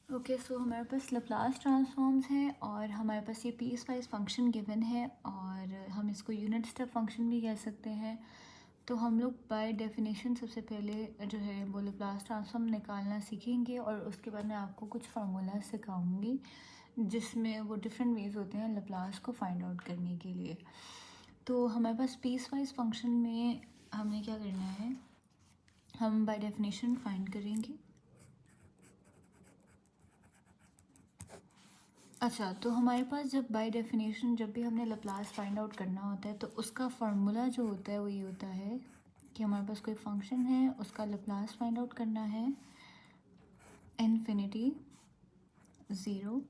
Okay, सो हमारे पास Laplace transforms हैं और हमारे पास ये पीस वाइज फंक्शन गिवन है और हम इसको यूनिट स्टेप फंक्शन भी कह सकते हैं। तो हम लोग बाय डेफिनेशन सबसे पहले जो है वो लैप्लास ट्रांसफॉर्म निकालना सीखेंगे और उसके बाद मैं आपको कुछ फार्मूला सिखाऊंगी जिसमें वो डिफरेंट वेज होते हैं लैप्लास को फाइंड आउट करने के लिए। तो हमारे पास पीस वाइज फंक्शन में हमने क्या करना है, हम बाय डेफिनेशन फाइंड करेंगे। अच्छा, तो हमारे पास जब बाय डेफिनेशन जब भी हमने लैप्लास फाइंड आउट करना होता है तो उसका फार्मूला जो होता है वो ये होता है कि हमारे पास कोई फंक्शन है, उसका लैप्लास फाइंड आउट करना है इन्फिनिटी ज़ीरो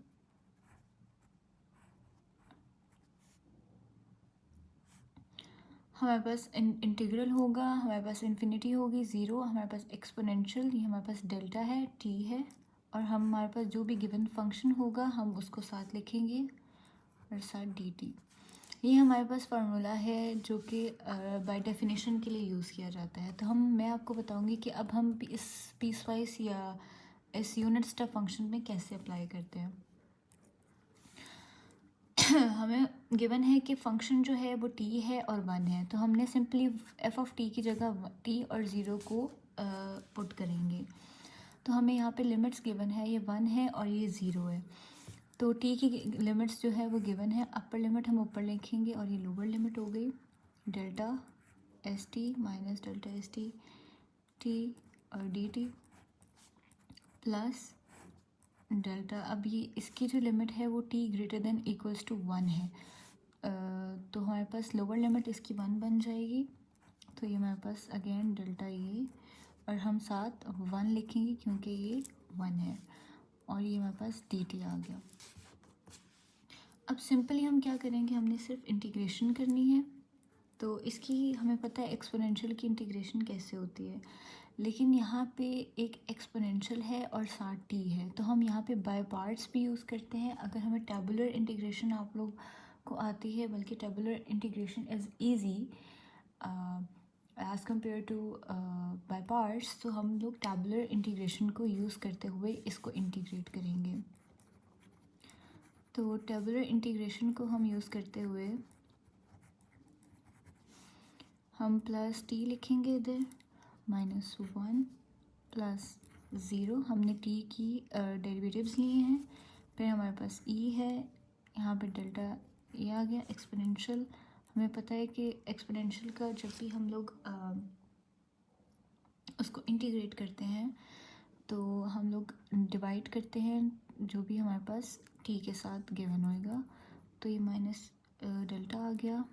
हमारे पास इंटीग्रल होगा, हमारे पास इन्फिनिटी होगी, ज़ीरो हमारे पास एक्सपोनेंशियल, ये हमारे पास डेल्टा है, टी है, और हमारे पास जो भी गिवन फंक्शन होगा हम उसको साथ लिखेंगे और साथ डी टी। ये हमारे पास फार्मूला है जो कि बाय डेफिनेशन के लिए यूज़ किया जाता है। तो मैं आपको बताऊंगी कि अब हम इस पीस वाइज या इस यूनिट स्टेप फंक्शन में कैसे अप्लाई करते हैं। हमें गिवन है कि फंक्शन जो है वो टी है और वन है, तो हमने सिंपली एफ ऑफ टी की जगह टी और ज़ीरो को पुट करेंगे। तो हमें यहाँ पे लिमिट्स गिवन है, ये वन है और ये ज़ीरो है। तो टी की लिमिट्स जो है वो गिवन है, अपर लिमिट हम ऊपर लिखेंगे और ये लोअर लिमिट हो गई delta s t minus delta s t t और डी टी प्लस डेल्टा। अब ये इसकी जो लिमिट है वो t greater than equals to one है, तो हमारे पास लोअर लिमिट इसकी वन बन जाएगी। तो ये हमारे पास अगेन डेल्टा ये और हम साथ वन लिखेंगे क्योंकि ये वन है और ये हमारे पास dt आ गया। अब सिंपली हम क्या करेंगे, हमने सिर्फ इंटीग्रेशन करनी है। तो इसकी हमें पता है एक्सपोनेंशियल की इंटीग्रेशन कैसे होती है, लेकिन यहाँ पे एक एक्सपोनेंशियल है और साथ टी है, तो हम यहाँ पे बाय पार्ट्स भी यूज़ करते हैं। अगर हमें टेबुलर इंटीग्रेशन आप लोग को आती है, बल्कि tabular integration is easy as compare to by parts, तो हम लोग टेबुलर इंटीग्रेशन को यूज़ करते हुए इसको इंटीग्रेट करेंगे। तो टेबुलर इंटीग्रेशन को हम यूज़ करते हुए हम प्लस टी लिखेंगे इधर माइनस वन प्लस ज़ीरो, हमने टी की डेरिवेटिव्स लिए हैं। फिर हमारे पास ई है, यहाँ पे डेल्टा ये आ गया। एक्सपोनेंशियल, हमें पता है कि एक्सपोनेंशियल का जब भी हम लोग उसको इंटीग्रेट करते हैं तो हम लोग डिवाइड करते हैं जो भी हमारे पास टी के साथ गिवन होएगा। तो ये माइनस डेल्टा आ गया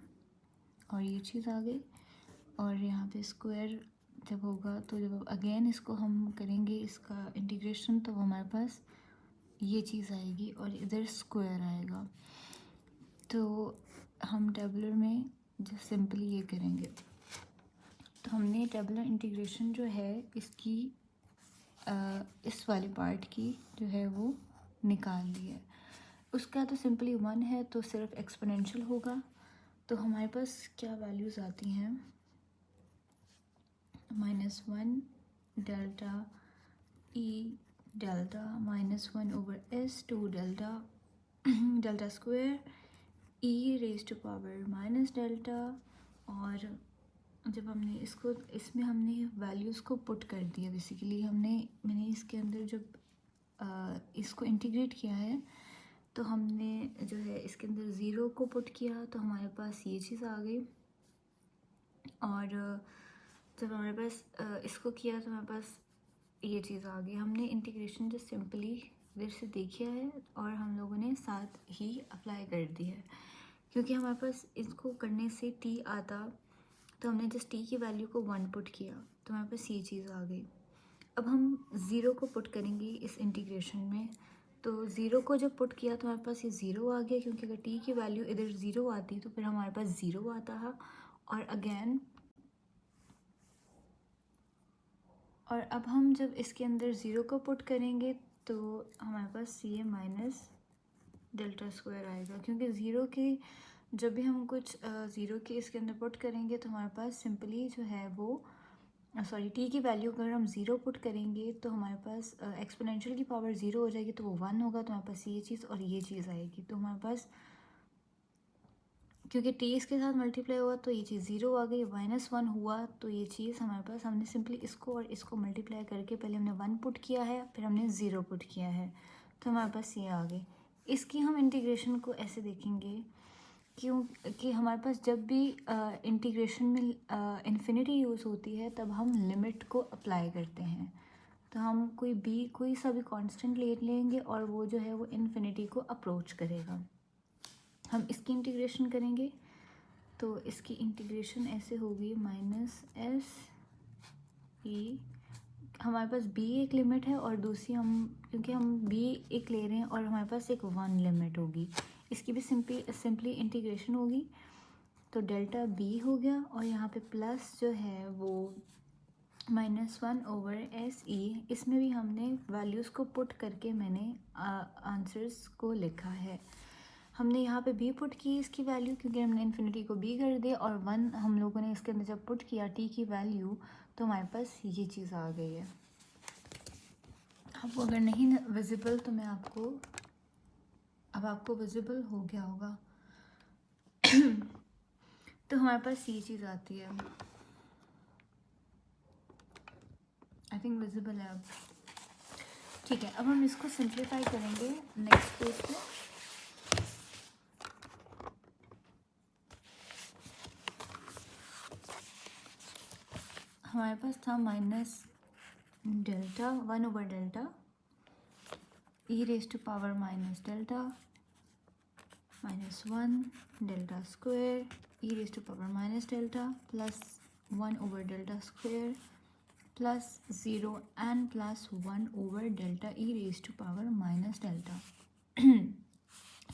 और ये चीज़ आ गई, और यहाँ पे स्क्वायर जब होगा तो जब अगेन इसको हम करेंगे इसका इंटीग्रेशन तो हमारे पास ये चीज़ आएगी और इधर स्क्वायर आएगा। तो हम टेबुलर में जब सिंपली ये करेंगे तो हमने टेबुलर इंटीग्रेशन जो है इसकी इस वाले पार्ट की जो है वो निकाल ली है। उसका तो सिंपली वन है तो सिर्फ एक्सपोनेंशियल होगा। तो हमारे पास क्या वैल्यूज़ आती हैं, minus one delta e delta minus one over s two delta delta square e raise to power minus delta. और जब हमने इसको इसमें हमने वैल्यूज़ को पुट कर दिया, बेसिकली मैंने इसके अंदर जब इसको इंटीग्रेट किया है तो हमने जो है इसके अंदर ज़ीरो को पुट किया तो हमारे पास ये चीज़ आ गई। और जब हमारे पास इसको किया तो हमारे पास ये चीज़ आ गई। हमने इंटीग्रेशन जो सिंपली इधर से देखा है और हम लोगों ने साथ ही अप्लाई कर दी है, क्योंकि हमारे पास इसको करने से टी आता तो हमने जस्ट टी की वैल्यू को वन पुट किया तो हमारे पास ये चीज़ आ गई। अब हम ज़ीरो को पुट करेंगे इस इंटीग्रेशन में, तो ज़ीरो को जब पुट किया तो हमारे पास ये ज़ीरो आ गया, क्योंकि अगर टी की वैल्यू इधर ज़ीरो आती तो फिर हमारे पास ज़ीरो आता है। और अब हम जब इसके अंदर ज़ीरो को पुट करेंगे तो हमारे पास सी ए माइनस डेल्टा स्क्वायर आएगा, क्योंकि ज़ीरो की जब भी हम कुछ ज़ीरो के इसके अंदर पुट करेंगे तो हमारे पास सिंपली जो है वो सॉरी टी की वैल्यू अगर हम ज़ीरो पुट करेंगे तो हमारे पास एक्सपोनेंशियल की पावर ज़ीरो हो जाएगी, तो वो वन होगा, तो हमारे पास ये चीज़ और ये चीज़ आएगी। तो हमारे पास क्योंकि टी इसके साथ मल्टीप्लाई हुआ तो ये चीज़ ज़ीरो आ गई, माइनस वन हुआ तो ये चीज़ हमारे पास, हमने सिंपली इसको और इसको मल्टीप्लाई करके पहले हमने वन पुट किया है, फिर हमने ज़ीरो पुट किया है, तो हमारे पास ये आ गई। इसकी हम इंटीग्रेशन को ऐसे देखेंगे क्यों कि हमारे पास जब भी इंटीग्रेशन में इन्फिनिटी यूज़ होती है तब हम लिमिट को अप्लाई करते हैं। तो हम कोई सा भी कांस्टेंट ले लेंगे और वो जो है वो इन्फिनिटी को अप्रोच करेगा। हम इसकी इंटीग्रेशन करेंगे तो इसकी इंटीग्रेशन ऐसे होगी माइनस एस ई, हमारे पास बी एक लिमिट है और दूसरी हम क्योंकि हम बी एक ले रहे हैं और हमारे पास एक वन लिमिट होगी, इसकी भी सिंपली इंटीग्रेशन होगी, तो डेल्टा बी हो गया और यहाँ पे प्लस जो है वो minus one over S E, इसमें भी हमने वैल्यूज़ को पुट करके मैंने आंसर्स को लिखा है। हमने यहाँ पे बी पुट की इसकी वैल्यू क्योंकि हमने इन्फिनिटी को बी कर दिया, और वन हम लोगों ने इसके अंदर जब पुट किया टी की वैल्यू तो हमारे पास ये चीज़ आ गई है। आपको अगर नहीं विजिबल तो मैं आपको, अब आपको विजिबल हो गया होगा तो हमारे पास ये चीज़ आती है, आई थिंक विजिबल है अब। ठीक है, अब हम इसको सिंप्लीफाई करेंगे नेक्स्ट पेज पे। हमारे पास था minus delta one over delta e raise to power minus delta minus one delta square e raise to power minus delta plus one over delta square plus zero and plus one over delta e raise to power minus delta.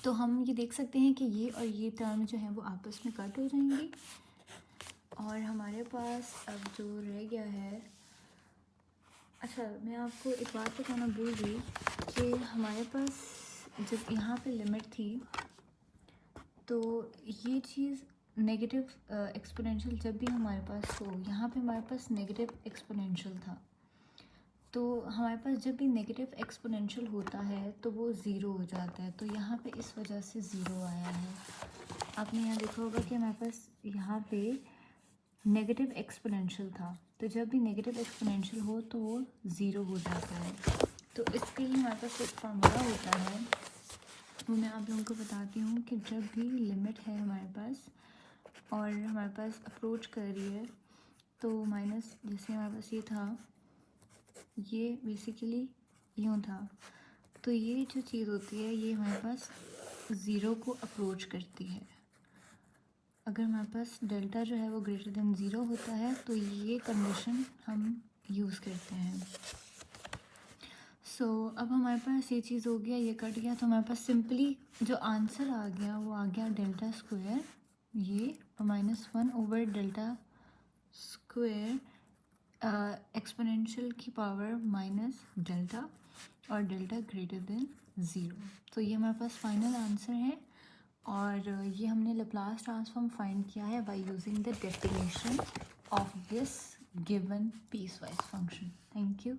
तो हम ये देख सकते हैं कि ये और ये टर्म जो है वो आपस में कट हो जाएंगी और हमारे पास अब जो रह गया है, अच्छा मैं आपको एक बात बताना भूल गई कि हमारे पास जब यहाँ पे लिमिट थी तो ये चीज़ नेगेटिव एक्सपोनेंशियल जब भी हमारे पास हो, यहाँ पे हमारे पास नेगेटिव एक्सपोनेंशियल था, तो हमारे पास जब भी नेगेटिव एक्सपोनेंशियल होता है तो वो ज़ीरो हो जाता है, तो यहाँ पे इस वजह से ज़ीरो आया है। आपने यहाँ देखा होगा कि हमारे पास यहाँ पे नेगेटिव एक्सपोनेंशियल था, तो जब भी नेगेटिव एक्सपोनेंशियल हो तो वो ज़ीरो हो जाता है। तो इसके लिए हमारे पास एक फार्मूला होता है, वो मैं आप लोगों को बताती हूँ कि जब भी लिमिट है हमारे पास और हमारे पास अप्रोच कर रही है तो माइनस, जैसे हमारे पास ये था, ये बेसिकली यूँ था, तो ये जो चीज़ होती है ये हमारे पास ज़ीरो को अप्रोच करती है। अगर हमारे पास डेल्टा जो है वो ग्रेटर देन ज़ीरो होता है तो ये कंडीशन हम यूज़ करते हैं। सो अब हमारे पास ये चीज़ हो गया, ये कट गया, तो हमारे पास सिंपली जो आंसर आ गया वो आ गया डेल्टा स्क्वायर ये minus one over delta square exponential की पावर माइनस डेल्टा और डेल्टा ग्रेटर देन ज़ीरो। तो ये हमारे पास फाइनल आंसर है और ये हमने लैप्लास ट्रांसफॉर्म फाइंड किया है by using the definition of this given piecewise function. Thank you.